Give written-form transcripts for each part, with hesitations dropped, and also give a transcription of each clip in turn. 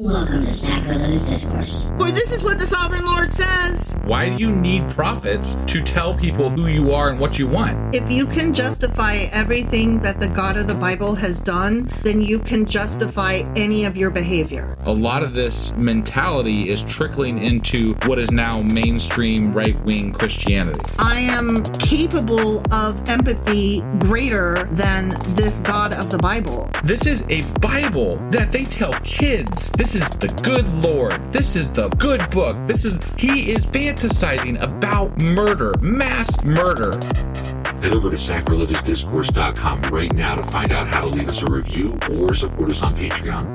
Welcome to Sacrilegious Discourse. For this is what the Sovereign Lord says. Why do you need prophets to tell people who you are and what you want? If you can justify everything that the God of the Bible has done, then you can justify any of your behavior. A lot of this mentality is trickling into what is now mainstream right-wing Christianity. I am capable of empathy greater than this God of the Bible. This is a Bible that they tell kids. This is the good Lord. This is the good book. He is fantasizing about murder, mass murder. Head over to sacrilegiousdiscourse.com right now to find out how to leave us a review or support us on Patreon.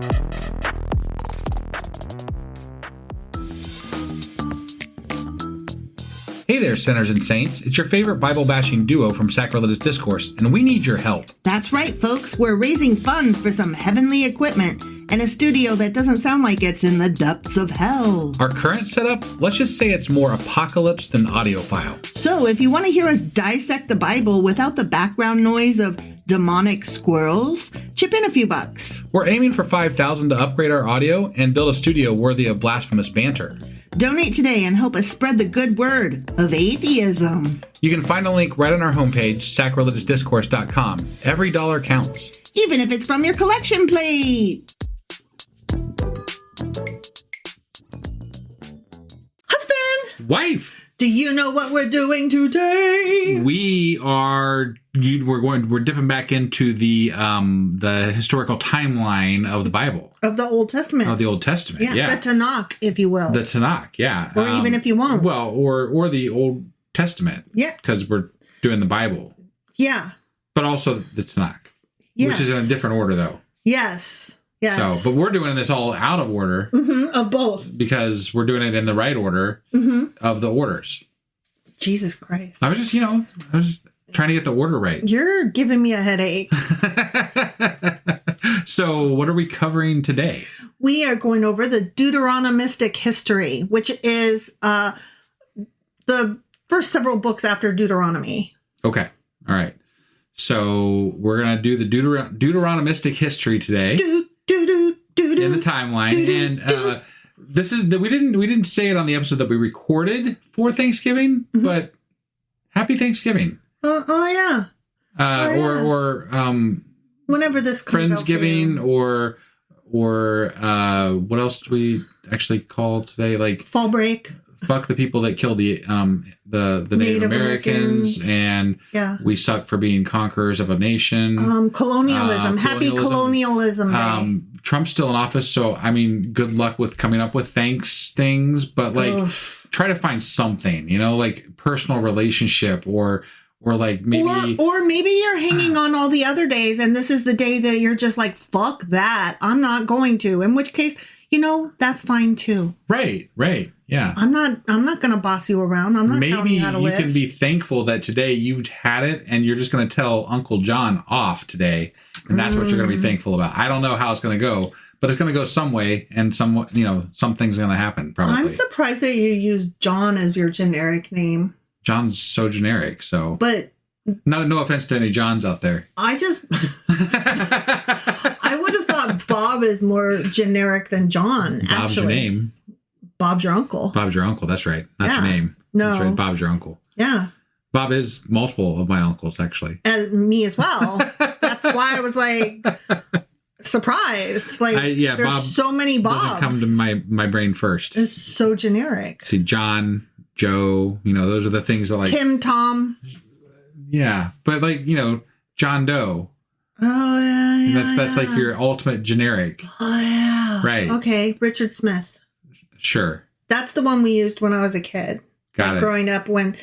Hey there, sinners and saints. It's your favorite Bible-bashing duo from Sacrilegious Discourse, and we need your help. That's right, folks. We're raising funds for some heavenly equipment and a studio that doesn't sound like it's in the depths of hell. Our current setup, let's just say it's more apocalypse than audiophile. So if you want to hear us dissect the Bible without the background noise of demonic squirrels, chip in a few bucks. We're aiming for $5,000 to upgrade our audio and build a studio worthy of blasphemous banter. Donate today and help us spread the good word of atheism. You can find a link right on our homepage, sacrilegiousdiscourse.com. Every dollar counts. Even if it's from your collection plate. Husband! Wife! Do you know what we're doing today? We're dipping back into the historical timeline of the Bible. Of the Old Testament. Of the Old Testament, yeah. The Tanakh, if you will. The Tanakh, yeah. Or even if you won't. Well, or the Old Testament. Yeah. Because we're doing the Bible. Yeah. But also the Tanakh. Yes. Which is in a different order, though. Yes. Yes. So, but we're doing this all out of order. Mm-hmm, of both. Because we're doing it in the right order of the orders. Jesus Christ. I was just trying to get the order right. You're giving me a headache. So what are we covering today? We are going over the Deuteronomistic history, which is the first several books after Deuteronomy. Okay. All right. So we're going to do the Deuteronomistic history today in the timeline. And this is we didn't say it on the episode that we recorded for Thanksgiving, but happy Thanksgiving. Oh yeah. Or whenever this comes Friendsgiving or what else do we actually call today? Like fall break. Fuck the people that killed the Native Americans, and we suck for being conquerors of a nation. Colonialism. Happy Colonialism Day. Trump's still in office, so I mean, good luck with coming up with thanks things, but like try to find something, like personal relationship or like maybe or maybe you're hanging on all the other days and this is the day that you're just like, fuck that, I'm not going to, in which case, that's fine too. Right, yeah. I'm not gonna boss you around. I'm not telling you how to live. Maybe you can be thankful that today you've had it and you're just going to tell Uncle John off today, and that's what you're going to be thankful about. I don't know how it's going to go, but it's going to go some way, and something's going to happen probably. I'm surprised that you use John as your generic name. John's so generic, so. But no offense to any Johns out there. I would have thought Bob is more generic than John. Bob's your name. Bob's your uncle. Bob's your uncle. That's right. Not your name. No. That's right. Bob's your uncle. Yeah. Bob is multiple of my uncles, actually. And me as well. That's why I was like surprised. Like, there's Bob so many Bobs. Doesn't come to my brain first. It's so generic. See, John, Joe, those are the things that like Tim, Tom. Yeah, but like John Doe. Oh yeah. That's like your ultimate generic. Oh yeah. Right. Okay, Richard Smith. Sure. That's the one we used when I was a kid. Got it. Growing up, when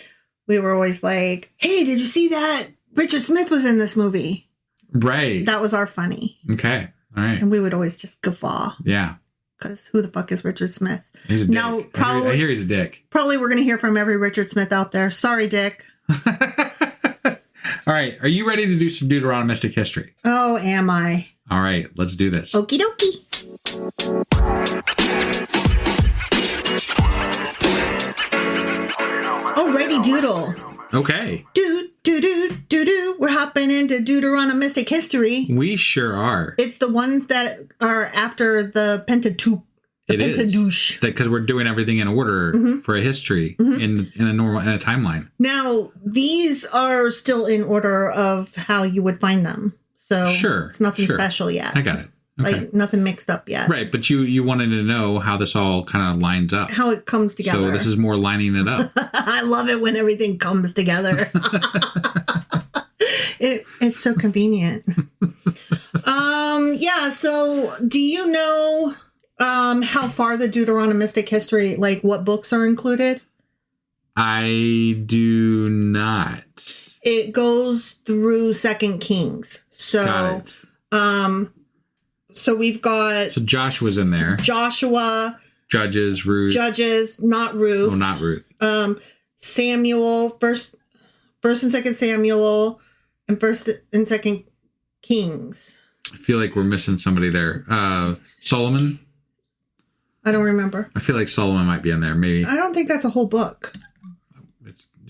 we were always like, "Hey, did you see that? Richard Smith was in this movie." Right. That was our funny. Okay. All right. And we would always just guffaw. Yeah. Because who the fuck is Richard Smith? He's a dick. Now, probably, I hear he's a dick. Probably we're going to hear from every Richard Smith out there. Sorry, Dick. All right. Are you ready to do some Deuteronomistic history? Oh, am I? All right. Let's do this. Okie dokie. Alrighty, doodle. Okay. Do. We're hopping into Deuteronomistic history. We sure are. It's the ones that are after the Pentateuch. It is. Petadouche. Because we're doing everything in order for a history in a timeline. Now, these are still in order of how you would find them. So it's nothing special yet. I got it. Okay. Like nothing mixed up yet. Right, but you wanted to know how this all kind of lines up. How it comes together. So this is more lining it up. I love it when everything comes together. It's so convenient. So do you know how far the Deuteronomistic history, like what books are included? I do not. It goes through 2 Kings. So Got it. So we've got So Joshua's in there. Joshua, Judges, Ruth. Judges, not Ruth. Oh, not Ruth. Samuel, first and second Samuel, and first and second Kings. I feel like we're missing somebody there. Solomon. I don't remember. I feel like Solomon might be in there. Maybe. I don't think that's a whole book.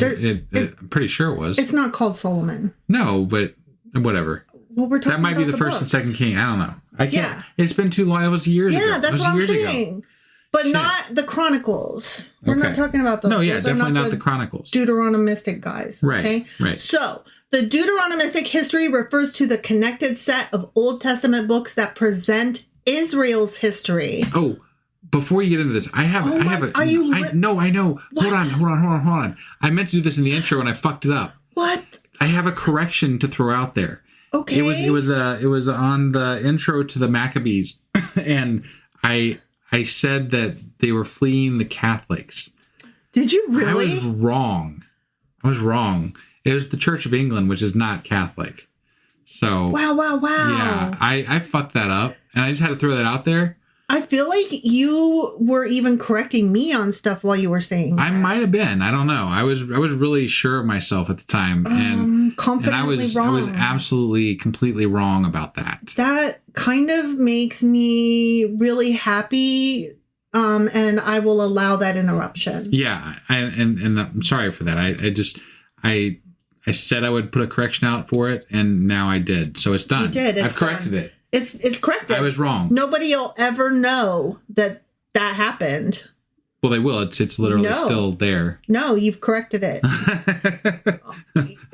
I'm pretty sure it was. It's not called Solomon. No, but whatever. Well, we're talking that might about be the first books. and second king. I don't know. I can't. Yeah. It's been too long. It was years ago. Yeah, that's what I'm years saying. Ago. But Shit. not the Chronicles. We're Okay. not talking about those. No, yeah, Those are definitely not the Chronicles. Deuteronomistic guys. Right, Okay? right. So, the Deuteronomistic history refers to the connected set of Old Testament books that present Israel's history. Oh, before you get into this, I have a. are you No, I know. What? Hold on. I meant to do this in the intro and I fucked it up. What? I have a correction to throw out there. Okay. It was on the intro to the Maccabees, and I said that they were fleeing the Catholics. Did you really? I was wrong. It was the Church of England, which is not Catholic. So Wow. yeah, I fucked that up, and I just had to throw that out there. I feel like you were even correcting me on stuff while you were saying that. I might have been. I don't know. I was really sure of myself at the time, and confidently I wrong. was absolutely completely wrong about that. That kind of makes me really happy, and I will allow that interruption. Yeah, and I'm sorry for that. I said I would put a correction out for it, and now I did. So it's done. You did. I've corrected it. It's corrected. I was wrong. Nobody will ever know that happened. Well, they will. It's literally still there. No, you've corrected it.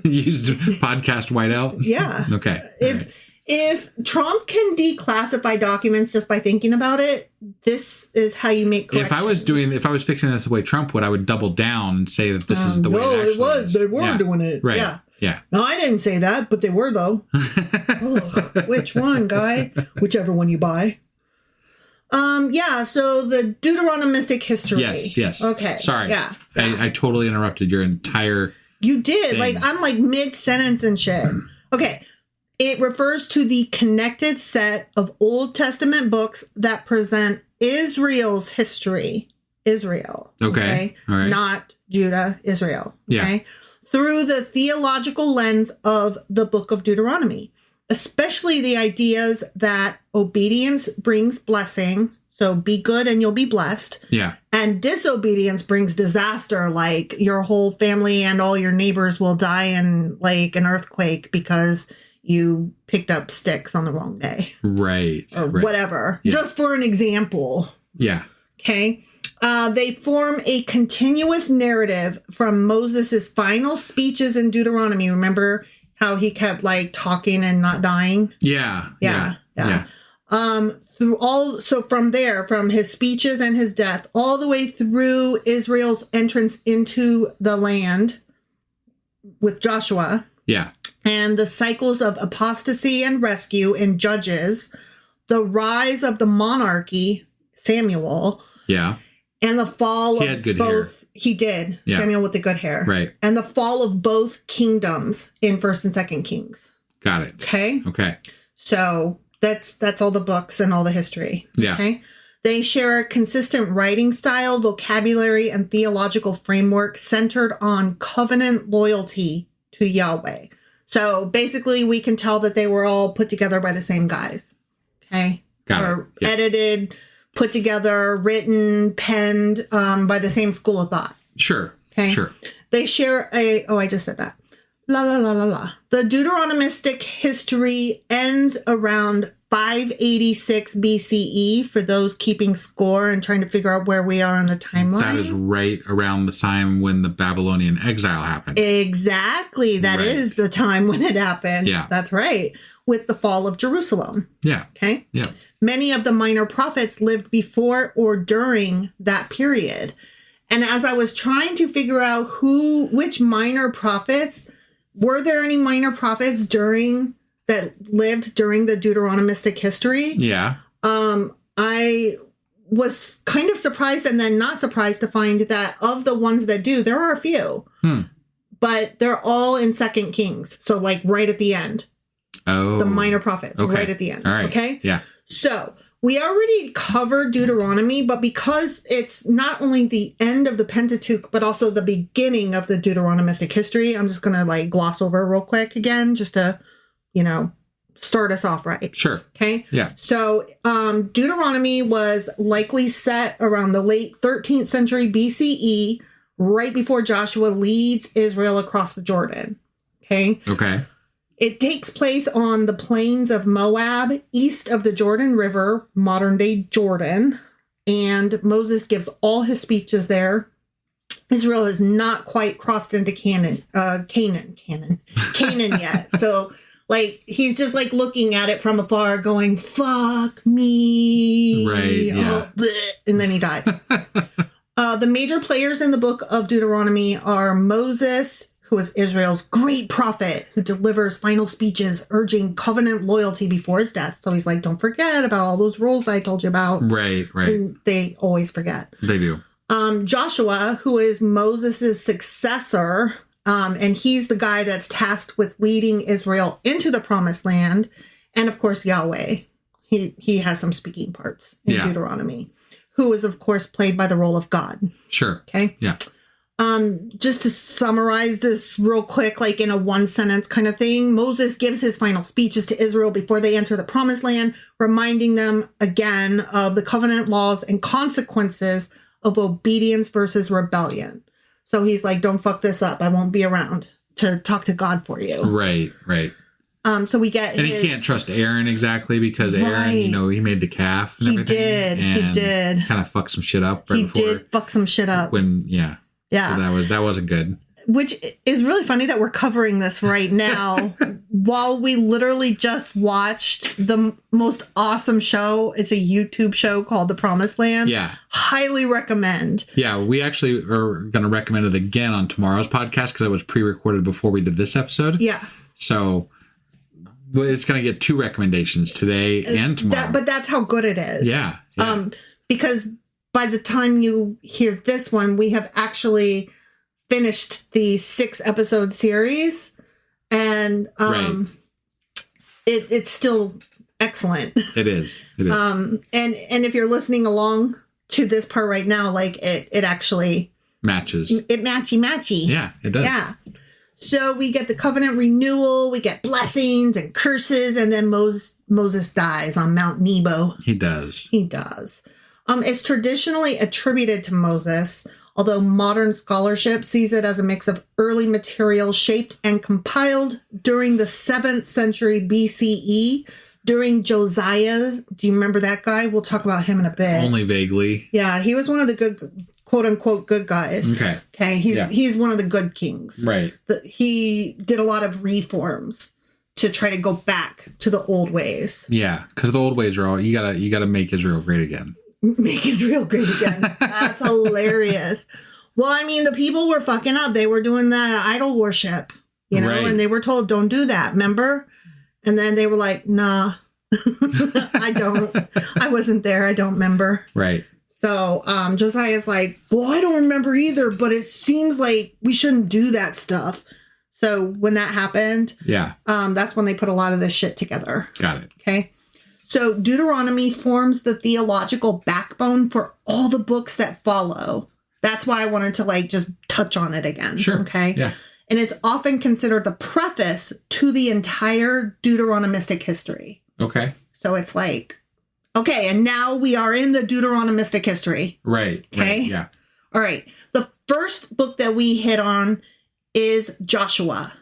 Used podcast whiteout? Yeah. Okay. If Trump can declassify documents just by thinking about it, this is how you make corrections. If I was fixing this the way Trump would, I would double down and say that this is the way it actually is. They were doing it. Right. Yeah. No, I didn't say that, but they were, though. Ugh, which one, guy? Whichever one you buy. So the Deuteronomistic history. Yes. Okay. Sorry. Yeah. I totally interrupted your entire You did. thing. I'm mid-sentence and shit. Okay. It refers to the connected set of Old Testament books that present Israel's history. Israel. Okay. All right. Not Judah, Israel. Okay. Yeah. Through the theological lens of the book of Deuteronomy, especially the ideas that obedience brings blessing. So be good and you'll be blessed. Yeah. And disobedience brings disaster, like your whole family and all your neighbors will die in like an earthquake because you picked up sticks on the wrong day. Right. Or whatever. Yeah. Just for an example. Yeah. Okay. They form a continuous narrative from Moses' final speeches in Deuteronomy. Remember how he kept talking and not dying? Yeah. From there, from his speeches and his death, all the way through Israel's entrance into the land with Joshua. Yeah. And the cycles of apostasy and rescue in Judges, the rise of the monarchy, Samuel. Yeah. And the fall he of had good both. Hair. He did. Yeah. Samuel with the good hair. Right. And the fall of both kingdoms in 1st and 2nd Kings. Got it. Okay. So that's all the books and all the history. Yeah. Okay. They share a consistent writing style, vocabulary, and theological framework centered on covenant loyalty to Yahweh. So basically, we can tell that they were all put together by the same guys. Okay. Got it. Or edited, put together, written, penned by the same school of thought. Sure. Okay. Sure. They share I just said that. La la la la la. The Deuteronomistic history ends around 586 BCE for those keeping score and trying to figure out where we are on the timeline. That is right around the time when the Babylonian exile happened. Exactly. That is the time when it happened. Yeah. That's right. With the fall of Jerusalem. Yeah. Okay. Yeah. Many of the minor prophets lived before or during that period. And as I was trying to figure out which minor prophets, were there any minor prophets that lived during the Deuteronomistic history? Yeah. I was kind of surprised and then not surprised to find that of the ones that do, there are a few. But they're all in 2 Kings. So like right at the end. Oh. The minor prophets right at the end. All right. Okay? Yeah. So we already covered Deuteronomy, but because it's not only the end of the Pentateuch, but also the beginning of the Deuteronomistic history, I'm just going to like gloss over real quick again, just to, start us off right. Sure. Okay. Yeah. So Deuteronomy was likely set around the late 13th century BCE, right before Joshua leads Israel across the Jordan. Okay. Okay. It takes place on the plains of Moab, east of the Jordan River, modern day Jordan. And Moses gives all his speeches there. Israel has not quite crossed into Canaan yet. So like, he's just like looking at it from afar going, fuck me. Right. Yeah. And then he dies. The major players in the book of Deuteronomy are Moses, who is Israel's great prophet, who delivers final speeches urging covenant loyalty before his death. So he's like, don't forget about all those rules I told you about. Right. And they always forget. They do. Joshua, who is Moses' successor, and he's the guy that's tasked with leading Israel into the promised land. And of course, Yahweh. He has some speaking parts in Deuteronomy, who is, of course, played by the role of God. Sure. Okay. Yeah. Just to summarize this real quick, like in a one sentence kind of thing, Moses gives his final speeches to Israel before they enter the promised land, reminding them again of the covenant laws and consequences of obedience versus rebellion. So he's like, don't fuck this up. I won't be around to talk to God for you. Right. So we get and he can't trust Aaron exactly because Aaron, he made the calf and everything. He did. Kind of fucked some shit up right before. He did fuck some shit up. Yeah. So that wasn't good. Which is really funny that we're covering this right now while we literally just watched the most awesome show. It's a YouTube show called The Promised Land. Yeah. Highly recommend. Yeah, we actually are going to recommend it again on tomorrow's podcast because it was pre-recorded before we did this episode. Yeah. So it's going to get 2 recommendations today and tomorrow. But that's how good it is. Yeah. Because by the time you hear this one, we have actually finished the 6-episode series, and it's still excellent. It is. And if you're listening along to this part right now, like it actually matches. It matchy. Yeah, it does. Yeah. So we get the covenant renewal, we get blessings and curses, and then Moses dies on Mount Nebo. He does. It's traditionally attributed to Moses, although modern scholarship sees it as a mix of early material shaped and compiled during the 7th century BCE, during Josiah's. Do you remember that guy? We'll talk about him in a bit. Only vaguely. Yeah, he was one of the good, quote unquote, good guys. Okay. He's one of the good kings. Right. He did a lot of reforms to try to go back to the old ways. Yeah, because the old ways are all you gotta make Israel great again. Make Israel great again. That's hilarious. Well, I mean, the people were fucking up. They were doing that idol worship, and they were told, don't do that, remember? And then they were like, nah, I don't. I wasn't there. I don't remember. Right. So Josiah's like, well, I don't remember either, but it seems like we shouldn't do that stuff. So when that happened, that's when they put a lot of this shit together. Got it. Okay. So Deuteronomy forms the theological backbone for all the books that follow. That's why I wanted to just touch on it again. Sure. Okay. Yeah. And it's often considered the preface to the entire Deuteronomistic history. Okay. So it's like, okay, and now we are in the Deuteronomistic history. Right. Okay. Right, yeah. All right. The first book that we hit on is Joshua.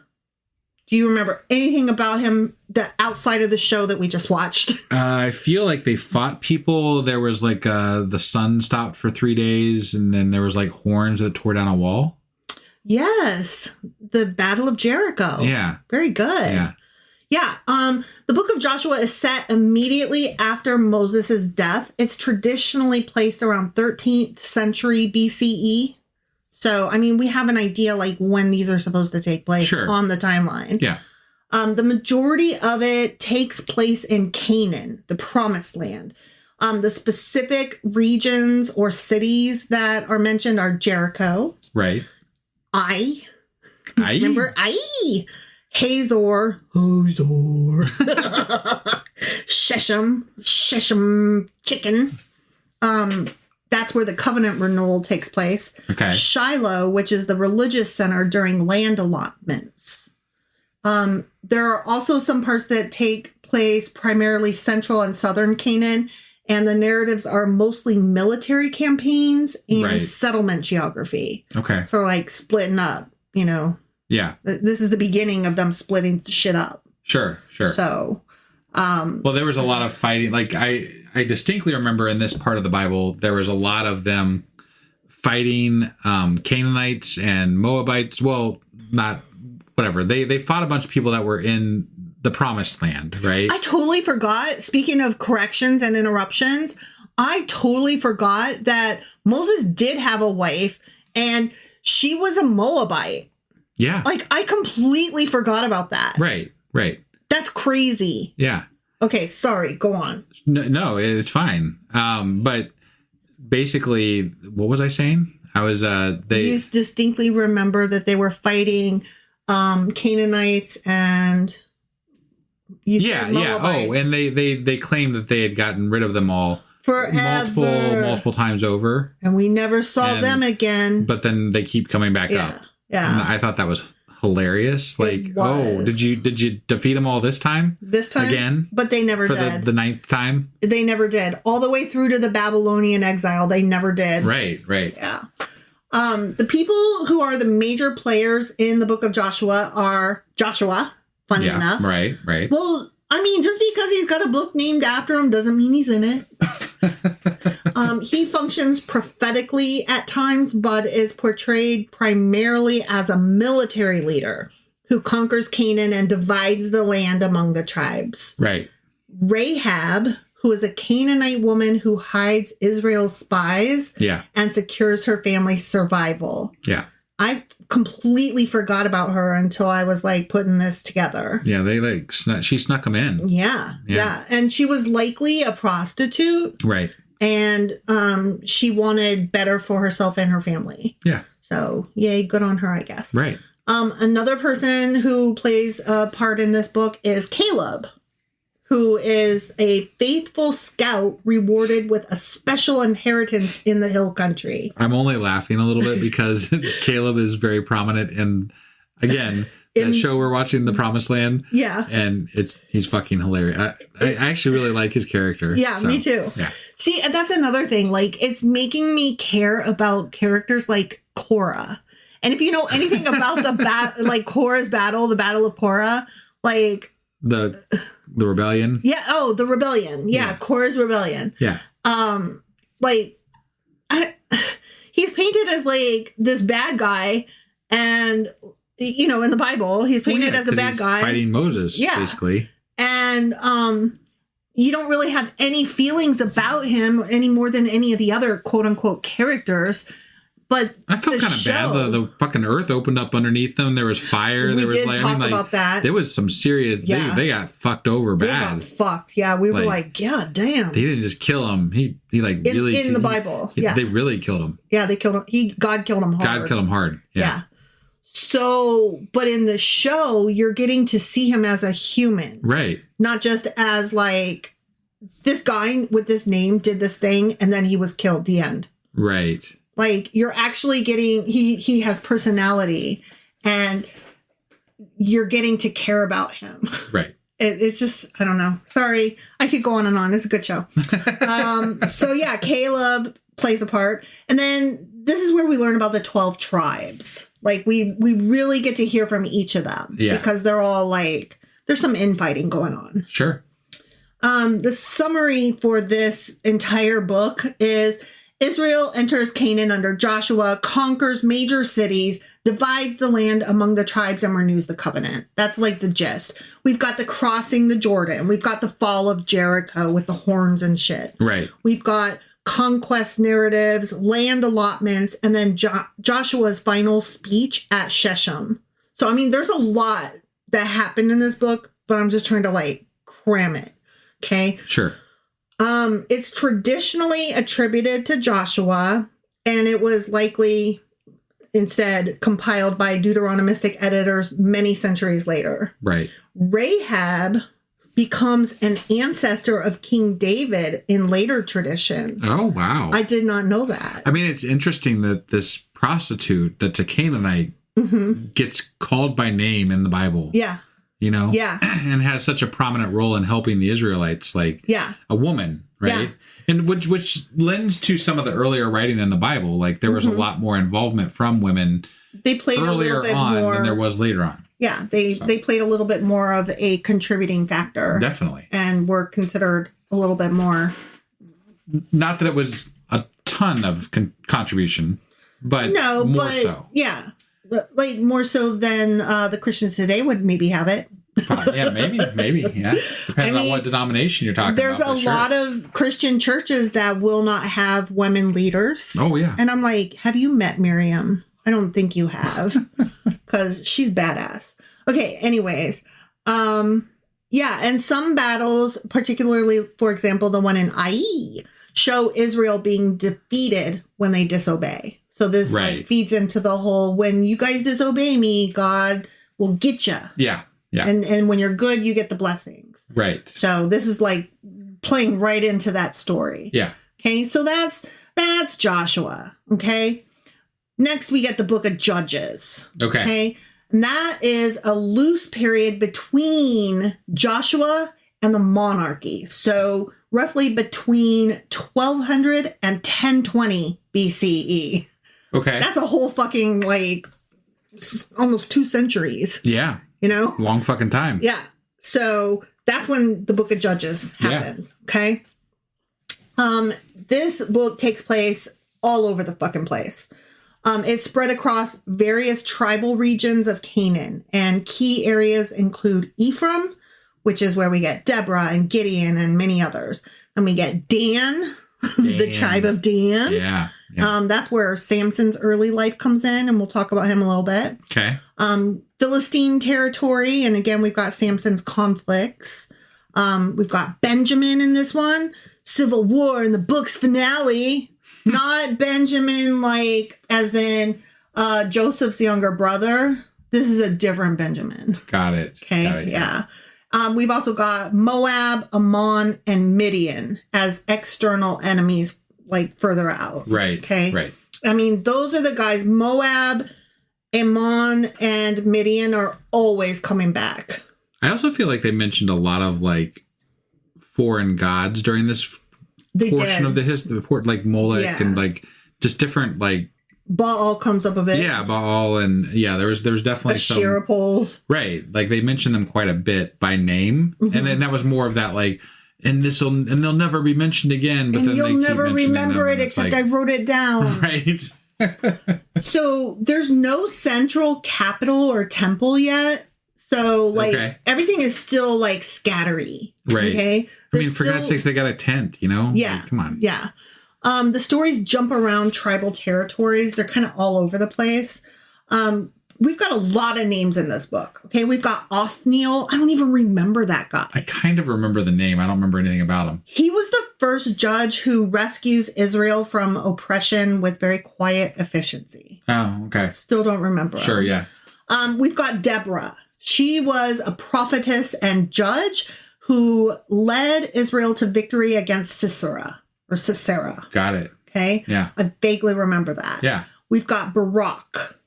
Do you remember anything about him outside of the show that we just watched? I feel like they fought people. There was like the sun stopped for 3 days, and then there was like horns that tore down a wall. Yes, the Battle of Jericho. Yeah. Very good. Yeah. Yeah. The book of Joshua is set immediately after Moses' death. It's traditionally placed around 13th century BCE. So, I mean, we have an idea like when these are supposed to take place on the timeline. Yeah. The majority of it takes place in Canaan, the promised land. The specific regions or cities that are mentioned are Jericho. Right. Remember? Hazor. Shechem chicken. That's where the covenant renewal takes place. Okay. Shiloh, which is the religious center during land allotments. There are also some parts that take place primarily central and southern Canaan, and the narratives are mostly military campaigns and settlement geography. Okay. So like splitting up, Yeah. This is the beginning of them splitting shit up. Sure. So, well, there was a lot of fighting. Like I distinctly remember in this part of the Bible, there was a lot of them fighting Canaanites and Moabites. Well, not whatever. They fought a bunch of people that were in the promised land, right? I totally forgot. Speaking of corrections and interruptions, I totally forgot that Moses did have a wife and she was a Moabite. Yeah. Like, I completely forgot about that. Right. That's crazy. Yeah. Okay, sorry. Go on. No, it's fine. But basically, what was I saying? I was You distinctly remember that they were fighting Canaanites and said Moabites. Oh, and they claimed that they had gotten rid of them all forever, multiple times over, and we never saw them again. But then they keep coming back up. Yeah. And I thought that was hilarious. Like, oh, did you defeat them all this time? This time again? But they never did. The ninth time? They never did. All the way through to the Babylonian exile, they never did. Right. Yeah. The people who are the major players in the book of Joshua are Joshua, funny enough. Right. Well, I mean, just because he's got a book named after him doesn't mean he's in it. He functions prophetically at times, but is portrayed primarily as a military leader who conquers Canaan and divides the land among the tribes. Right. Rahab, who is a Canaanite woman who hides Israel's spies and secures her family's survival. Yeah. I completely forgot about her until I was like putting this together. Yeah, they she snuck them in. Yeah. And she was likely a prostitute. Right. And she wanted better for herself and her family. Yeah. So, yay, good on her, I guess. Right. Another person who plays a part in this book is Caleb, who is a faithful scout rewarded with a special inheritance in the hill country. I'm only laughing a little bit because Caleb is very prominent in, again, that show we're watching, The Promised Land. Yeah. And he's fucking hilarious. I actually really like his character. Yeah, me too. Yeah. See, and that's another thing. Like, it's making me care about characters like Korah. And if you know anything about Korah's battle, the Battle of Korah, like... The rebellion? Yeah. Oh, the rebellion. Yeah. Korah's rebellion. Yeah. He's painted as like this bad guy, and in the Bible, he's painted as a bad guy fighting Moses, basically. And you don't really have any feelings about him any more than any of the other quote unquote characters. But I felt kind of bad. The fucking earth opened up underneath them. There was fire. We did talk about that. There was some serious. Yeah. They got fucked over bad. They got fucked. Yeah, we were like, yeah, damn. They didn't just kill him. He really in the Bible. They really killed him. Yeah, they killed him. God killed him hard. God killed him hard. Yeah. So, but in the show, you're getting to see him as a human, right? Not just as like this guy with this name did this thing and then he was killed. The end. Right. Like, you're actually getting, he has personality and you're getting to care about him. Right. It's just, I don't know. Sorry. I could go on and on. It's a good show. So yeah, Caleb plays a part. And then this is where we learn about the 12 tribes. Like we really get to hear from each of them. Yeah. Because they're all like, there's some infighting going on. Sure. The summary for this entire book is Israel enters Canaan under Joshua, conquers major cities, divides the land among the tribes, and renews the covenant. That's like the gist. We've got the crossing the Jordan. We've got the fall of Jericho with the horns and shit. Right. We've got conquest narratives, land allotments, and then Joshua's final speech at Shechem. So, I mean, there's a lot that happened in this book, but I'm just trying to like cram it. Okay. Sure. It's traditionally attributed to Joshua, and it was likely instead compiled by Deuteronomistic editors many centuries later. Right. Rahab becomes an ancestor of King David in later tradition. Oh, wow. I did not know that. I mean, it's interesting that this prostitute that's a Canaanite gets called by name in the Bible. Yeah. You know? Yeah. And has such a prominent role in helping the Israelites, like a woman, right? Yeah. And which lends to some of the earlier writing in the Bible. Like there was a lot more involvement from women they played earlier a little bit on more, than there was later on. Yeah, they played a little bit more of a contributing factor. Definitely. And were considered a little bit more. Not that it was a ton of contribution, but more so. Yeah. Like more so than the Christians today would maybe have it. Yeah, maybe, yeah. Depending on what denomination you're talking about. There's a lot of Christian churches that will not have women leaders. Oh, yeah. And I'm like, have you met Miriam? I don't think you have, because she's badass. Okay, anyways. Yeah, and some battles, particularly, for example, the one in Ai, show Israel being defeated when they disobey. So this like, feeds into the whole, when you guys disobey me, God will get you. Yeah. Yeah. And when you're good, you get the blessings. Right. So this is like playing right into that story. Yeah. Okay. So that's Joshua. Okay. Next, we get the book of Judges. Okay. And that is a loose period between Joshua and the monarchy. So roughly between 1200 and 1020 BCE. Okay. That's a whole fucking like almost 2 centuries. Yeah. You know? Long fucking time. Yeah. So that's when the book of Judges happens. Yeah. Okay. This book takes place all over the fucking place. It's spread across various tribal regions of Canaan, and key areas include Ephraim, which is where we get Deborah and Gideon and many others. And we get Dan. The tribe of Dan. Yeah. That's where Samson's early life comes in, and we'll talk about him a little bit. Okay. Philistine territory, and again, we've got Samson's conflicts. We've got Benjamin in this one. Civil War in the book's finale. Not Benjamin like as in Joseph's younger brother. This is a different Benjamin. Got it. Okay. Got it, yeah. We've also got Moab, Ammon, and Midian as external enemies, like further out. Right. Okay. Right. I mean, those are the guys. Moab, Ammon, and Midian are always coming back. I also feel like they mentioned a lot of like foreign gods during this portion of the history, like Molech and like just different like. Baal comes up a bit. Yeah, Baal and there's definitely Asherah poles. Right, like they mentioned them quite a bit by name, and then that was more of that like, and they'll never be mentioned again. But and then you'll they keep never remember it except like, I wrote it down. Right. So there's no central capital or temple yet. So like everything is still like scattery. Right. Okay. I mean, for God's sakes, they got a tent. You know. Yeah. Like, come on. Yeah. The stories jump around tribal territories. They're kind of all over the place. We've got a lot of names in this book. Okay, we've got Othniel. I don't even remember that guy. I kind of remember the name. I don't remember anything about him. He was the first judge who rescues Israel from oppression with very quiet efficiency. Oh, okay. Still don't remember Sure, him. yeah. We've got Deborah. She was a prophetess and judge who led Israel to victory against Sisera. Got it. Okay. Yeah. I vaguely remember that. Yeah. We've got Barak,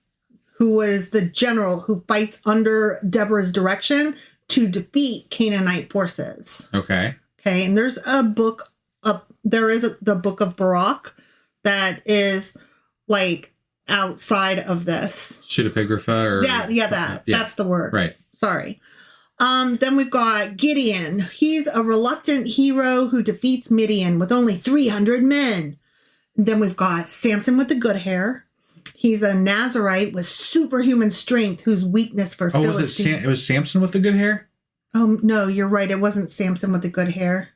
who was the general who fights under Deborah's direction to defeat Canaanite forces. Okay. Okay. And there's a book the book of Barak. that is like outside of this. Pseudepigrapha or that's the word. Right. Sorry. Then we've got Gideon. He's a reluctant hero who defeats Midian with only 300 men. Then we've got Samson with the good hair. He's a Nazarite with superhuman strength whose weakness for Philistine. It was Samson with the good hair? No, you're right. It wasn't Samson with the good hair.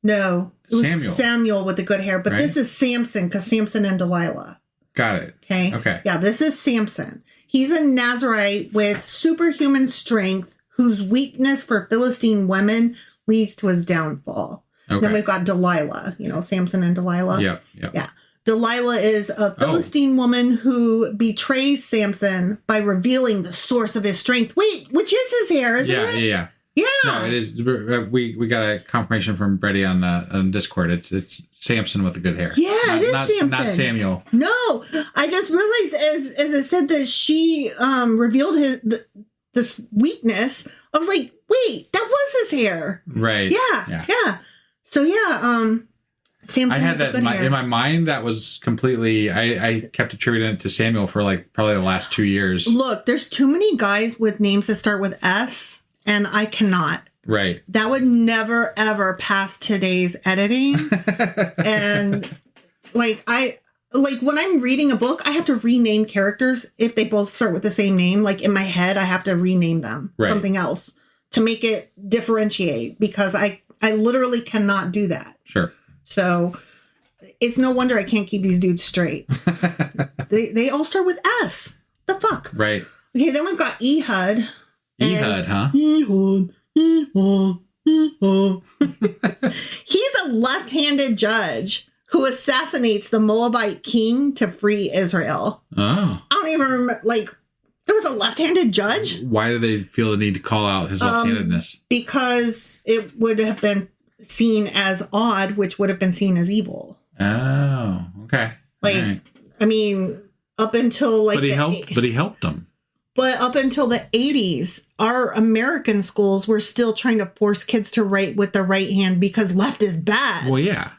No, it was Samuel with the good hair. But This is Samson because Samson and Delilah. Got it. Okay. Yeah, this is Samson. He's a Nazarite with superhuman strength whose weakness for Philistine women leads to his downfall. Okay. Then we've got Delilah, Samson and Delilah. Yeah. Delilah is a Philistine woman who betrays Samson by revealing the source of his strength. Wait, which is his hair, isn't it? Yeah. No, it is. We got a confirmation from Brady on Discord. It's Samson with the good hair. Yeah, it is Samson. Not Samuel. No, I just realized as it said that she revealed this weakness. I was like, wait, that was his hair. Right. Yeah. So Samson. I had that in my mind. That was completely. I kept attributing it to Samuel for probably the last 2 years. Look, there's too many guys with names that start with S, and I cannot. Right. That would never ever pass today's editing. And when I'm reading a book, I have to rename characters if they both start with the same name. Like in my head, I have to rename them something else to make it differentiate because I literally cannot do that. Sure. So it's no wonder I can't keep these dudes straight. They all start with S. The fuck? Right. Okay, then we've got Ehud. Ehud, huh? Ehud. He's a left-handed judge who assassinates the Moabite king to free Israel. Oh. I don't even remember, there was a left-handed judge? Why do they feel the need to call out his left-handedness? Because it would have been seen as odd, which would have been seen as evil. Oh, okay. Right. I mean, up until But he helped them. But up until the 80s, our American schools were still trying to force kids to write with the right hand because left is bad. Well, yeah.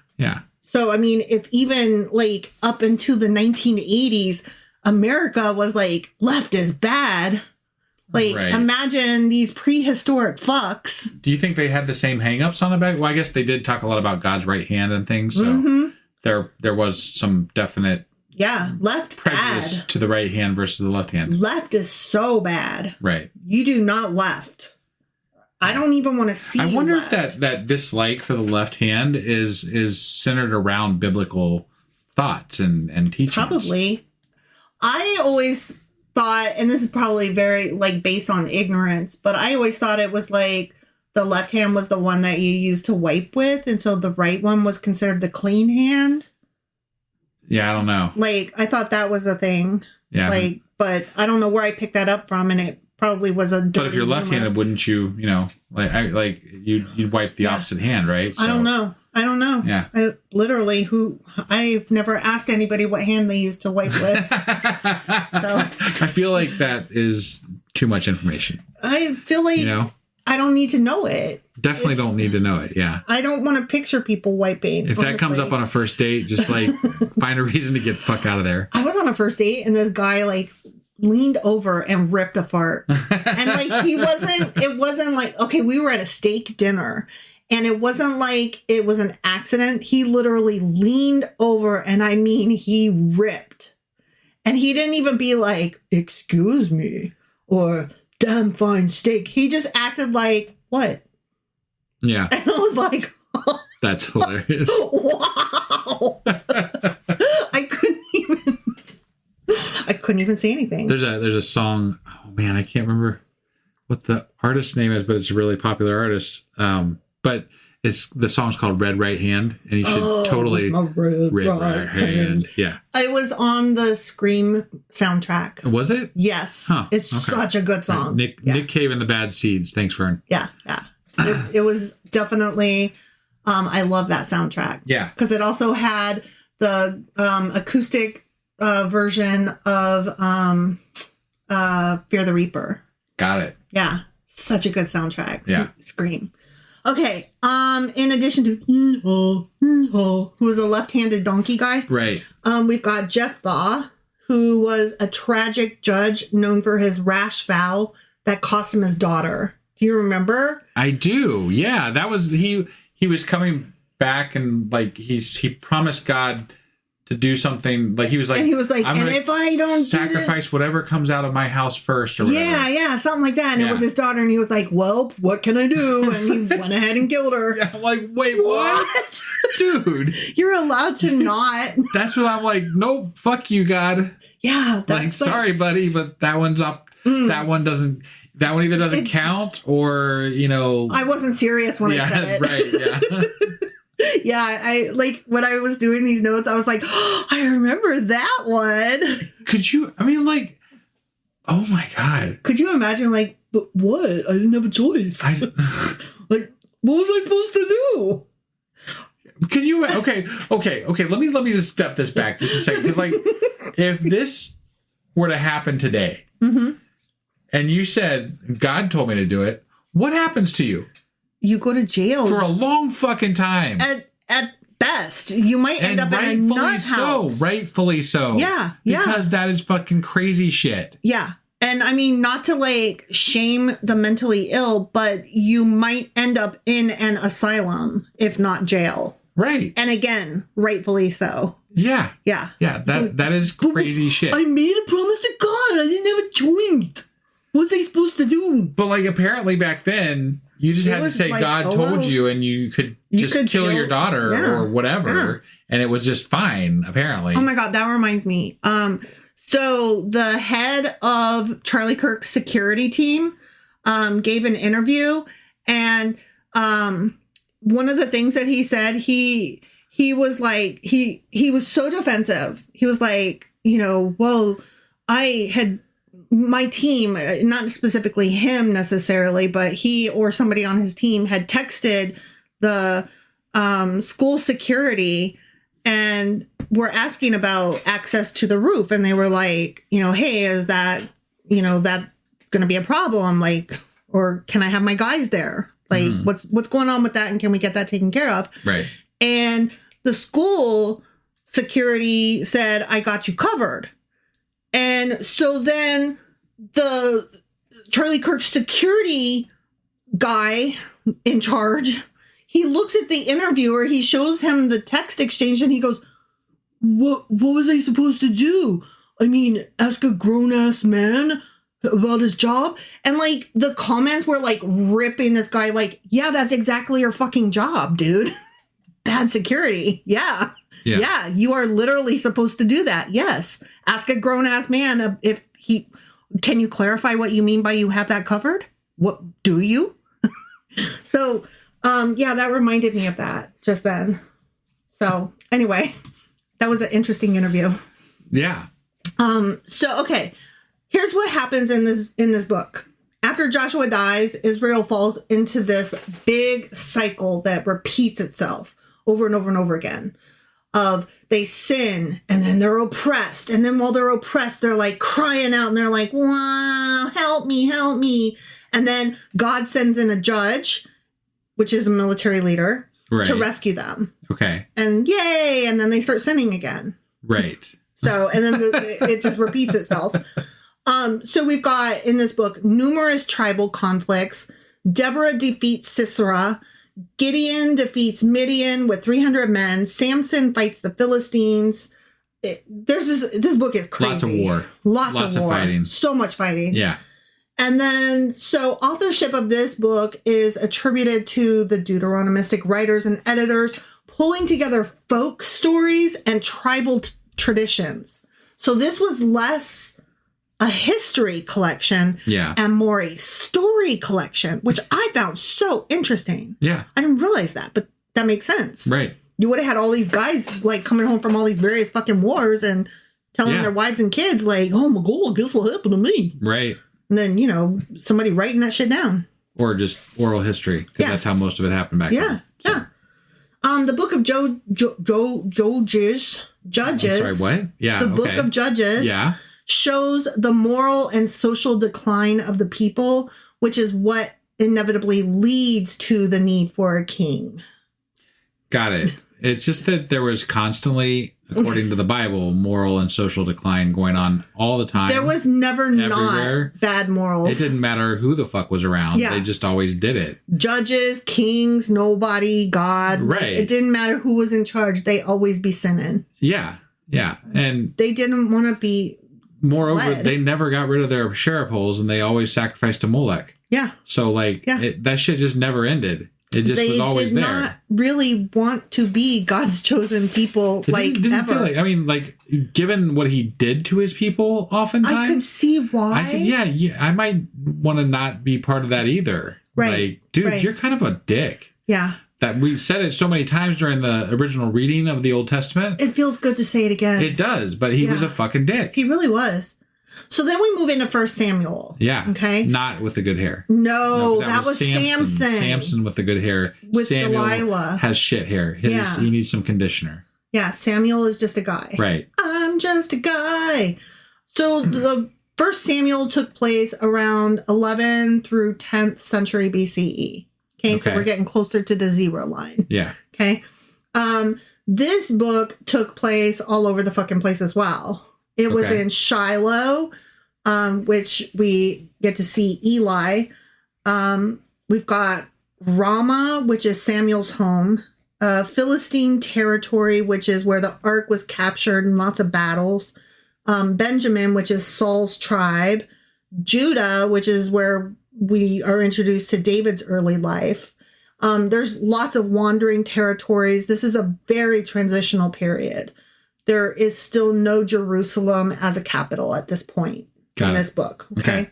So, I mean, if even up into the 1980s, America was left is bad. Imagine these prehistoric fucks. Do you think they had the same hangups on the back? Well, I guess they did talk a lot about God's right hand and things. So there was some definite left prejudice bad to the right hand versus the left hand. Left is so bad. Right. You do not left. I don't even want to see. I wonder if that dislike for the left hand is centered around biblical thoughts and teachings. Probably. I always thought, and this is probably very based on ignorance, but I always thought it was the left hand was the one that you used to wipe with, and so the right one was considered the clean hand. Yeah, I don't know. I thought that was a thing. Yeah. But I don't know where I picked that up from, and it probably was a dirty But if you're left-handed, wouldn't you, you'd wipe the opposite hand, right? So, I don't know. Yeah. I've never asked anybody what hand they used to wipe with. So I feel like that is too much information. I feel like I don't need to know it. Definitely don't need to know it. Yeah. I don't want to picture people wiping. If that comes up on a first date, just find a reason to get the fuck out of there. I was on a first date and this guy leaned over and ripped a fart. And it wasn't okay, we were at a steak dinner and it wasn't it was an accident. He literally leaned over and I mean, he ripped. And he didn't even be excuse me, or damn fine steak. He just acted what? Yeah. And I was like, oh, that's hilarious. Wow. I couldn't even say anything. There's a song. Oh man, I can't remember what the artist's name is, but it's a really popular artist. But the song's called Red Right Hand, and you should totally red right hand. Yeah. It was on the Scream soundtrack. Was it? Yes. Huh. It's such a good song. Nick Cave and the Bad Seeds. Thanks, Fern. Yeah. It was definitely. I love that soundtrack. Yeah. Because it also had the acoustic version of Fear the Reaper. Got it. Yeah. Such a good soundtrack. Yeah. Scream. Okay. In addition to who was a left-handed donkey guy, Right. we've got Jephthah, who was a tragic judge known for his rash vow that cost him his daughter. Do you remember? I do. Yeah, that was he was coming back and like he promised God to do something, like he was like, and he was like, I'm and gonna if I don't sacrifice whatever comes out of my house first, or whatever. yeah, something like that. And Yeah. it was his daughter, and he was like, well, what can I do? And he went ahead and killed her. Yeah, I'm like, wait, what? Dude, You're allowed to not. that's what I'm like. Nope, fuck you, God. Yeah, Like, that's sorry, buddy, but that one's off. That one doesn't. That one either doesn't count, or I wasn't serious when I said it. Right. Yeah. Yeah, I like when I was doing these notes, I was like, oh, I remember that one. Could you? I mean, like, oh my God. Could you imagine, like, but what? I didn't have a choice. Like, what was I supposed to do? Can you? Okay. Let me just step this back just a second, because like, if this were to happen today, and you said God told me to do it, what happens to you? You go to jail For a long fucking time. At best. You might end up in a nut house. Rightfully so. Yeah. Because that is fucking crazy shit. Yeah. And I mean, not to like shame the mentally ill, but you might end up in an asylum, if not jail. Right. And again, rightfully so. Yeah. Yeah. Yeah. That is crazy shit. I made a promise to God. I didn't have a choice. What's I supposed to do? But like, apparently back then, you just had to say like, God told you, and you could kill your daughter or whatever, and it was just fine, apparently. Oh my God, that reminds me. So the head of Charlie Kirk's security team gave an interview, and one of the things that he said, he was like, he was so defensive. He was like, well, I had my team, not specifically him necessarily, but he or somebody on his team had texted the school security and were asking about access to the roof. And they were like, hey, is that, that going to be a problem? Like, or can I have my guys there? Like, what's going on with that? And can we get that taken care of? Right. And the school security said, I got you covered. And so then the Charlie Kirk security guy in charge, he looks at the interviewer, he shows him the text exchange, and he goes, what was I supposed to do? I mean, ask a grown-ass man about his job? And like the comments were like ripping this guy like, yeah, that's exactly your fucking job, dude. Bad security. Yeah. Yeah, you are literally supposed to do that. Yes. Ask a grown-ass man if he... Can you clarify what you mean by you have that covered? What do you? So, yeah, that reminded me of that just then. So, anyway, that was an interesting interview. Yeah. So, okay, here's what happens in this book. After Joshua dies, Israel falls into this big cycle that repeats itself over and over and over again. Of they sin and then they're oppressed. And then while they're oppressed, they're like crying out and they're like, wow, help me, help me. And then God sends in a judge, which is a military leader, to rescue them. Okay. And yay. And then they start sinning again. Right. So, and then it just repeats itself. So we've got in this book numerous tribal conflicts. Deborah defeats Sisera. Gideon defeats Midian with 300 men. Samson fights the Philistines. This book is crazy. Lots of war. Lots of war. Fighting. So much fighting. Yeah. And then, so authorship of this book is attributed to the Deuteronomistic writers and editors pulling together folk stories and tribal traditions. So this was less a history collection and more a story collection, which I found so interesting. Yeah. I didn't realize that, but that makes sense. Right. You would have had all these guys like coming home from all these various fucking wars and telling their wives and kids like, oh my God, guess what happened to me? Right. And then, somebody writing that shit down. Or just oral history, because that's how most of it happened back then. So. Yeah. The book of Judges. I'm sorry, what? Yeah. The book of Judges shows the moral and social decline of the people, which is what inevitably leads to the need for a king. Got it. It's just that there was constantly, according to the Bible, moral and social decline going on all the time. There was never everywhere. Not bad morals. It didn't matter who the fuck was around. Yeah. They just always did it. Judges, kings, nobody, God. Right. It didn't matter who was in charge. They always be sinning. Yeah. Yeah. And they didn't want to be moreover, led. They never got rid of their sheriff holes, and they always sacrificed to Molech. Yeah. So, like, that shit just never ended. It just was always there. They did not really want to be God's chosen people, didn't ever. Feel like, I mean, like, given what he did to his people, oftentimes. I could see why. I might want to not be part of that either. Right. Like, dude, you're kind of a dick. Yeah. That we said it so many times during the original reading of the Old Testament. It feels good to say it again. It does, but he was a fucking dick. He really was. So then we move into 1 Samuel. Yeah. Okay. Not with the good hair. No, that was Samson. Samson with the good hair. With Samuel Delilah. has shit hair. He needs some conditioner. Yeah, Samuel is just a guy. Right. I'm just a guy. So the 1 Samuel took place around 11 through 10th century BCE. Okay, so we're getting closer to the 0 line. Yeah. Okay. This book took place all over the fucking place as well. It was in Shiloh, which we get to see Eli. We've got Ramah, which is Samuel's home. Philistine territory, which is where the ark was captured and lots of battles. Benjamin, which is Saul's tribe. Judah, which is where we are introduced to David's early life. There's lots of wandering territories. This is a very transitional period. There is still no Jerusalem as a capital at this point in this book. Okay.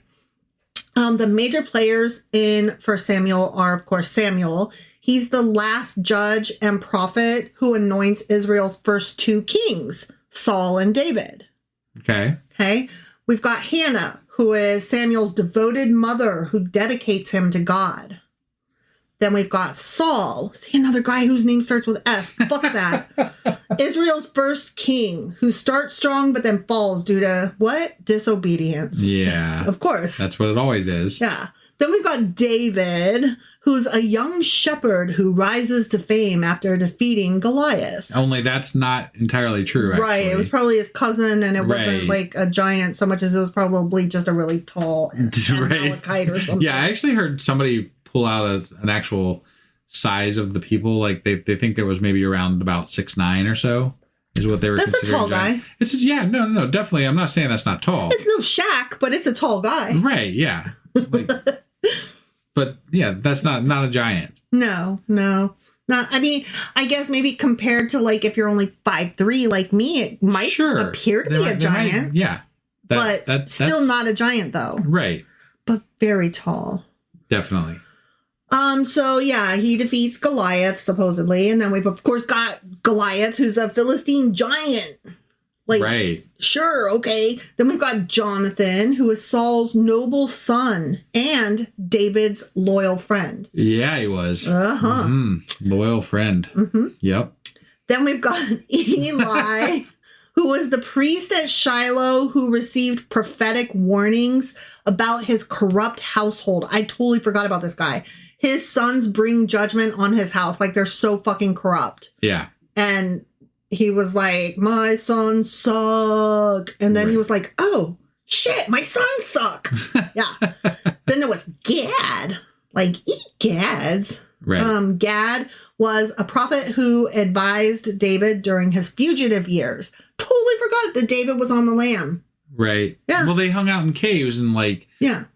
The major players in 1 Samuel are, of course, Samuel. He's the last judge and prophet who anoints Israel's first 2 kings, Saul and David. Okay. We've got Hannah, who is Samuel's devoted mother who dedicates him to God. Then we've got Saul. See, another guy whose name starts with S. Fuck that. Israel's first king who starts strong but then falls due to what? Disobedience. Yeah. Of course. That's what it always is. Yeah. Then we've got David, who's a young shepherd who rises to fame after defeating Goliath. Only that's not entirely true, actually. Right. It was probably his cousin, and it wasn't like a giant so much as it was probably just a really tall Amalekite or something. Yeah, I actually heard somebody pull out an actual size of the people. Like they think there was maybe around about 6'9" or so is what they were considering. That's a tall guy. It's no, definitely. I'm not saying that's not tall. It's no Shaq, but it's a tall guy. Right, yeah. Like, but yeah, that's not a giant. No. Not, I mean, I guess maybe compared to like if you're only 5'3" like me, it might appear to be a giant. That's still not a giant though. Right. But very tall. Definitely. So yeah, he defeats Goliath, supposedly, and then we've of course got Goliath, who's a Philistine giant. Like, right. Sure, okay. Then we've got Jonathan, who is Saul's noble son and David's loyal friend. Yeah, he was. Loyal friend. Yep. Then we've got Eli, who was the priest at Shiloh who received prophetic warnings about his corrupt household. I totally forgot about this guy. His sons bring judgment on his house. Like, they're so fucking corrupt. Yeah. And he was like, my sons suck. And then he was like, oh, shit, my sons suck. Yeah. Then there was Gad. Like, eat Gads. Right. Gad was a prophet who advised David during his fugitive years. Totally forgot that David was on the lam. Right. Yeah. Well, they hung out in caves and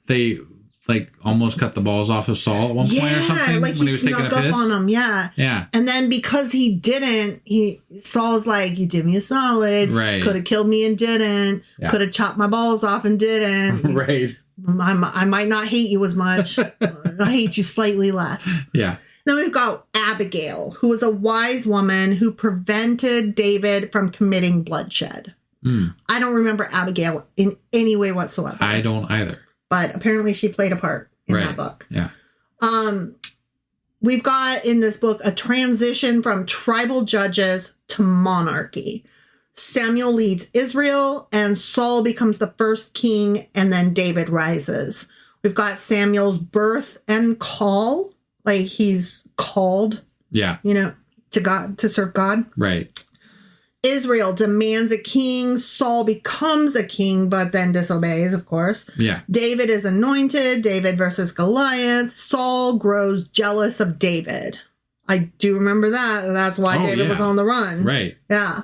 they almost cut the balls off of Saul at one point or something like when he was taking a piss. Up on him. Yeah. Yeah. And then because he didn't, Saul's like, you did me a solid. Right. Could have killed me and didn't. Yeah. Could have chopped my balls off and didn't. Right. I might not hate you as much. I hate you slightly less. Yeah. Then we've got Abigail, who was a wise woman who prevented David from committing bloodshed. I don't remember Abigail in any way whatsoever. I don't either. But apparently she played a part in that book. Yeah. We've got in this book a transition from tribal judges to monarchy. Samuel leads Israel and Saul becomes the first king and then David rises. We've got Samuel's birth and call. Like he's called, Yeah. To God, to serve God. Right. Israel demands a king. Saul becomes a king, but then disobeys, of course. Yeah. David is anointed. David versus Goliath. Saul grows jealous of David. I do remember that. That's why David was on the run. Right. Yeah.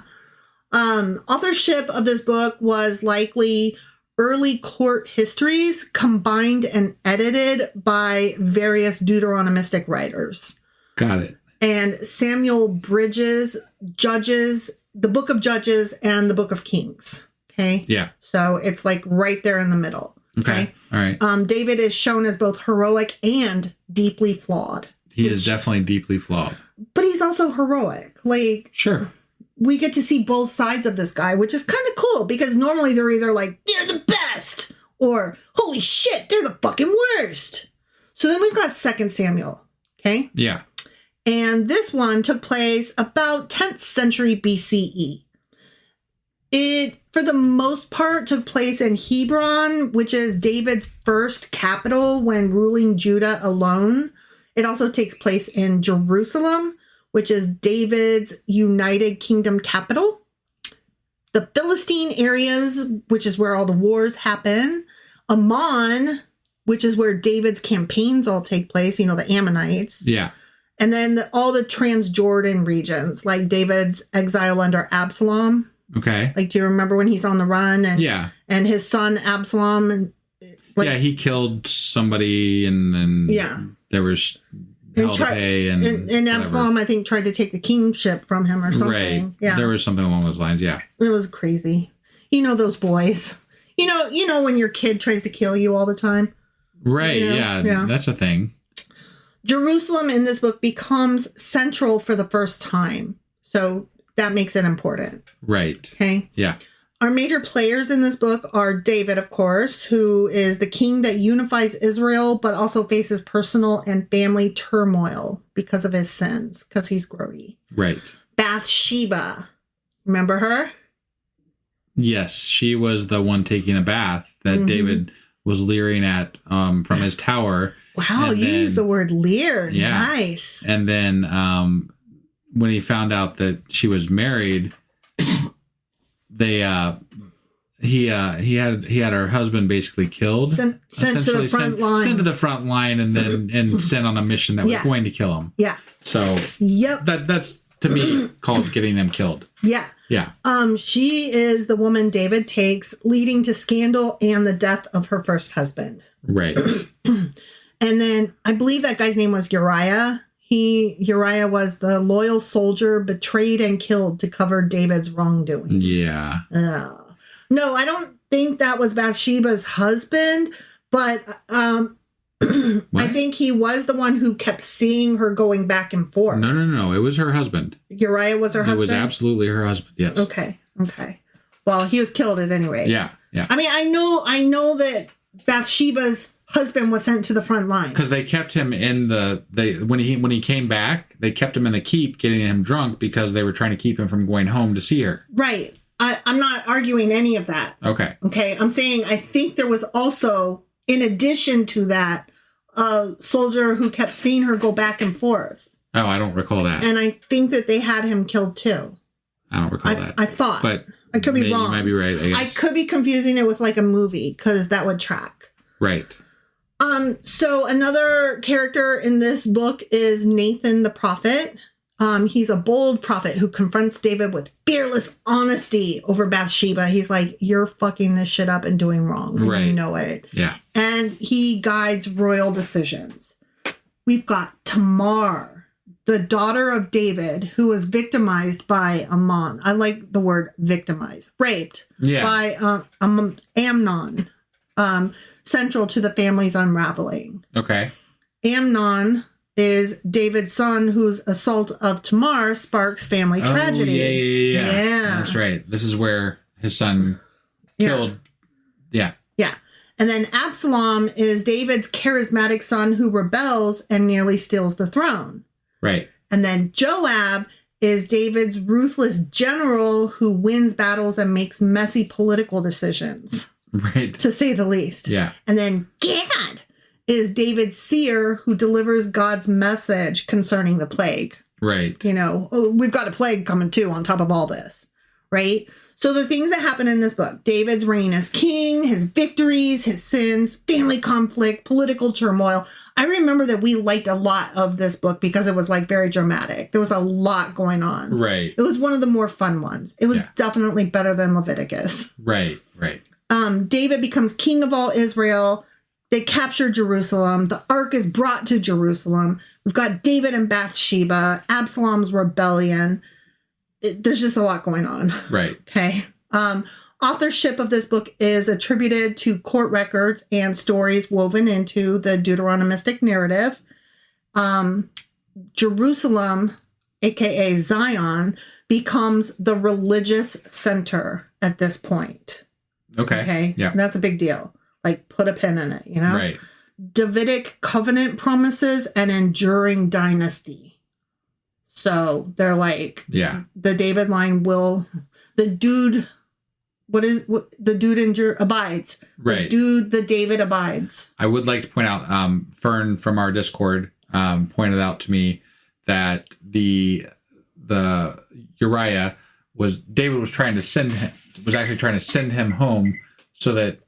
Authorship of this book was likely early court histories combined and edited by various Deuteronomistic writers. Got it. And Samuel bridges Judges, the book of Judges, and the book of Kings. Okay. Yeah. So it's like right there in the middle. Okay. All right. David is shown as both heroic and deeply flawed. He is definitely deeply flawed. But he's also heroic. Like, Sure. we get to see both sides of this guy, which is kind of cool because normally they're either like, they're the best, or holy shit, they're the fucking worst. So then we've got 2 Samuel. Okay. Yeah. And this one took place about 10th century BCE. It, for the most part, took place in Hebron, which is David's first capital when ruling Judah alone. It also takes place in Jerusalem, which is David's United Kingdom capital. The Philistine areas, which is where all the wars happen. Ammon, which is where David's campaigns all take place, the Ammonites. Yeah. And then all the Transjordan regions, like David's exile under Absalom. Okay. Like, do you remember when he's on the run? And, Yeah. And his son Absalom. And he killed somebody, and then there was hell to pay, and Absalom, I think, tried to take the kingship from him or something. Right. Yeah. There was something along those lines. Yeah. It was crazy. Those boys. You know when your kid tries to kill you all the time. Right. Yeah. That's a thing. Jerusalem in this book becomes central for the first time. So that makes it important. Right. Okay. Yeah. Our major players in this book are David, of course, who is the king that unifies Israel, but also faces personal and family turmoil because of his sins, because he's grody. Right. Bathsheba. Remember her? Yes. She was the one taking a bath that David was leering at from his tower. Wow, you used the word leer. Yeah. Nice. And then when he found out that she was married, he had her husband basically killed, sent to the front line, sent to the front line, and then sent on a mission that was going to kill him. Yeah. So that's to me called getting them killed. Yeah. Yeah. She is the woman David takes, leading to scandal and the death of her first husband. Right. And then I believe that guy's name was Uriah. Uriah was the loyal soldier betrayed and killed to cover David's wrongdoing. Yeah. No, I don't think that was Bathsheba's husband, but I think he was the one who kept seeing her going back and forth. No. It was her husband. Uriah was her husband? It was absolutely her husband, yes. Okay. Well, he was killed at any rate. Yeah. I mean, I know that Bathsheba's husband was sent to the front line because they kept him in when he came back. They kept him in the keep, getting him drunk because they were trying to keep him from going home to see her. Right. I'm not arguing any of that. Okay. I'm saying I think there was also, in addition to that, a soldier who kept seeing her go back and forth. Oh, I don't recall that. And I think that they had him killed too. I don't recall that. I thought, but I could be wrong. You might be right. I guess. I could be confusing it with like a movie because that would track. Right. So another character in this book is Nathan the prophet. He's a bold prophet who confronts David with fearless honesty over Bathsheba. He's like, you're fucking this shit up and doing wrong. And you know it. Yeah. And he guides royal decisions. We've got Tamar, the daughter of David, who was victimized by Ammon. I like the word victimized. Raped by Amnon. Central to the family's unraveling. Okay. Amnon is David's son, whose assault of Tamar sparks family tragedy. Yeah. That's right. This is where his son killed. Yeah. And then Absalom is David's charismatic son who rebels and nearly steals the throne. Right. And then Joab is David's ruthless general who wins battles and makes messy political decisions. Right. To say the least. Yeah. And then Gad is David's seer who delivers God's message concerning the plague. Right. We've got a plague coming too on top of all this, right? So the things that happen in this book, David's reign as king, his victories, his sins, family conflict, political turmoil. I remember that we liked a lot of this book because it was like very dramatic. There was a lot going on. Right. It was one of the more fun ones. It was definitely better than Leviticus. Right. David becomes king of all Israel. They capture Jerusalem. The ark is brought to Jerusalem. We've got David and Bathsheba, Absalom's rebellion. There's just a lot going on. Right. Okay. Authorship of this book is attributed to court records and stories woven into the Deuteronomistic narrative. Jerusalem, aka Zion, becomes the religious center at this point. Okay. Yeah. That's a big deal. Like, put a pin in it, Right. Davidic covenant promises an enduring dynasty. So they're like, the David line the dude abides. Right. The David abides. I would like to point out, Fern from our Discord pointed out to me that the Uriah David was actually trying to send him home so that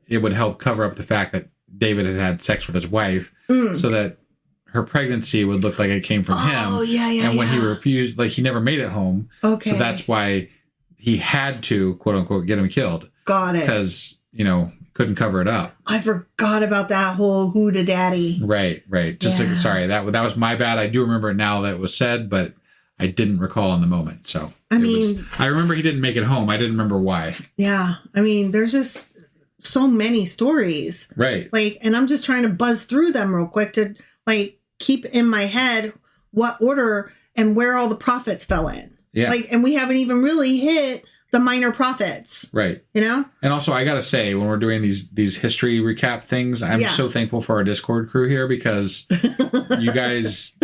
it would help cover up the fact that David had sex with his wife, so that her pregnancy would look like it came from him. Oh, yeah. And when he refused, he never made it home. Okay. So that's why he had to, quote unquote, get him killed. Got it. Because, couldn't cover it up. I forgot about that whole Huda daddy. Right. Sorry, that was my bad. I do remember it now that it was said, but I didn't recall in the moment. So I remember he didn't make it home. I didn't remember why. Yeah. There's just so many stories. Right. And I'm just trying to buzz through them real quick to keep in my head what order and where all the prophets fell in. Yeah. And we haven't even really hit the minor prophets. Right. And also, I got to say, when we're doing these history recap things, I'm so thankful for our Discord crew here because you guys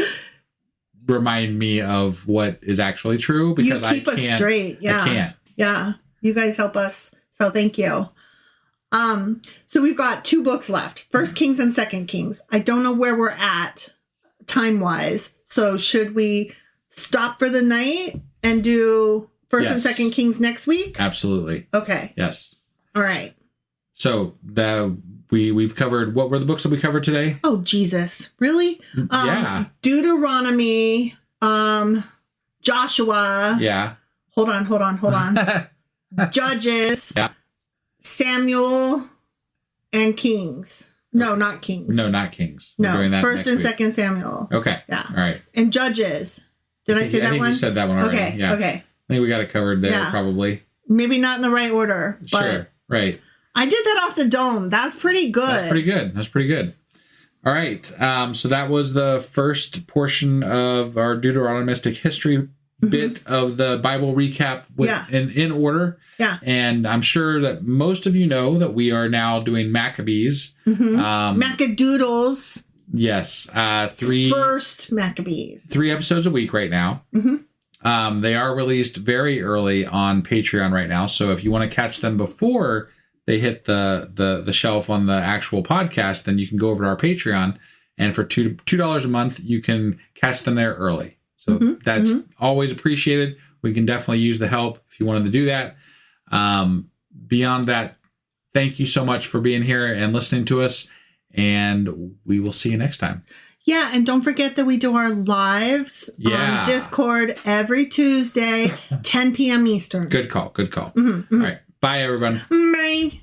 remind me of what is actually true because you keep us straight. Yeah. I can't. Yeah. You guys help us. So thank you. So we've got 2 books left, 1 Kings and 2 Kings. I don't know where we're at time-wise. So should we stop for the night and do 1 and 2 Kings next week? Absolutely. Okay. Yes. All right. So we've covered, what were the books that we covered today? Oh, Jesus. Really? Yeah. Deuteronomy, Joshua. Yeah. Hold on. Judges. Yeah. Samuel and Kings. No, not Kings. No, not Kings. We're No, doing that 1 and week. 2 Samuel. Okay. Yeah. All right. And Judges. Did I say that one? I think you said that one already. Okay. Yeah. Okay. I think we got it covered there probably. Maybe not in the right order. But Sure. Right. I did that off the dome. That's pretty good. That's pretty good. All right. So that was the first portion of our Deuteronomistic history bit of the Bible recap in order. Yeah. And I'm sure that most of you know that we are now doing Maccabees. Maccadoodles. Yes. First Maccabees. 3 episodes a week right now. They are released very early on Patreon right now. So if you want to catch them before they hit the shelf on the actual podcast, then you can go over to our Patreon. And for $2 a month, you can catch them there early. So that's always appreciated. We can definitely use the help if you wanted to do that. Beyond that, thank you so much for being here and listening to us. And we will see you next time. Yeah, and don't forget that we do our lives on Discord every Tuesday, 10 p.m. Eastern. Good call. All right. Bye, everyone. Bye.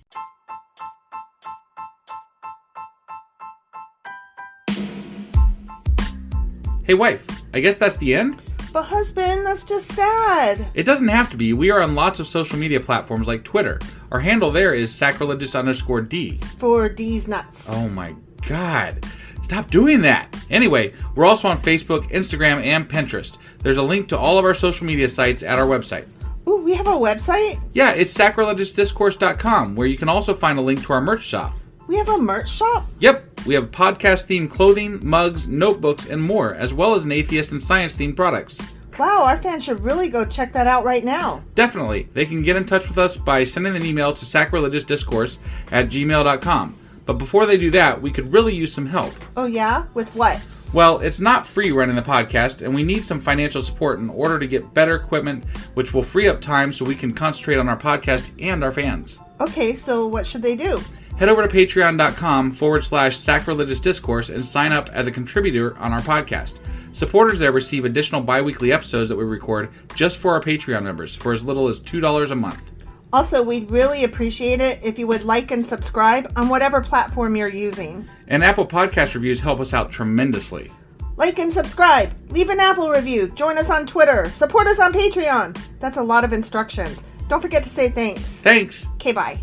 Hey, wife, I guess that's the end? But husband, that's just sad. It doesn't have to be. We are on lots of social media platforms like Twitter. Our handle there is sacrilegious_D. For D's nuts. Oh my God. Stop doing that. Anyway, we're also on Facebook, Instagram, and Pinterest. There's a link to all of our social media sites at our website. Ooh, we have a website? Yeah, it's sacrilegiousdiscourse.com, where you can also find a link to our merch shop. We have a merch shop? Yep, we have podcast-themed clothing, mugs, notebooks, and more, as well as an atheist and science-themed products. Wow, our fans should really go check that out right now. Definitely. They can get in touch with us by sending an email to sacrilegiousdiscourse@gmail.com. But before they do that, we could really use some help. Oh yeah? With what? Well, it's not free running the podcast, and we need some financial support in order to get better equipment, which will free up time so we can concentrate on our podcast and our fans. Okay, so what should they do? Head over to patreon.com/sacrilegious discourse and sign up as a contributor on our podcast. Supporters there receive additional bi-weekly episodes that we record just for our Patreon members for as little as $2 a month. Also, we'd really appreciate it if you would like and subscribe on whatever platform you're using. And Apple Podcast reviews help us out tremendously. Like and subscribe, leave an Apple review, join us on Twitter, support us on Patreon. That's a lot of instructions. Don't forget to say thanks. Thanks. Okay, bye.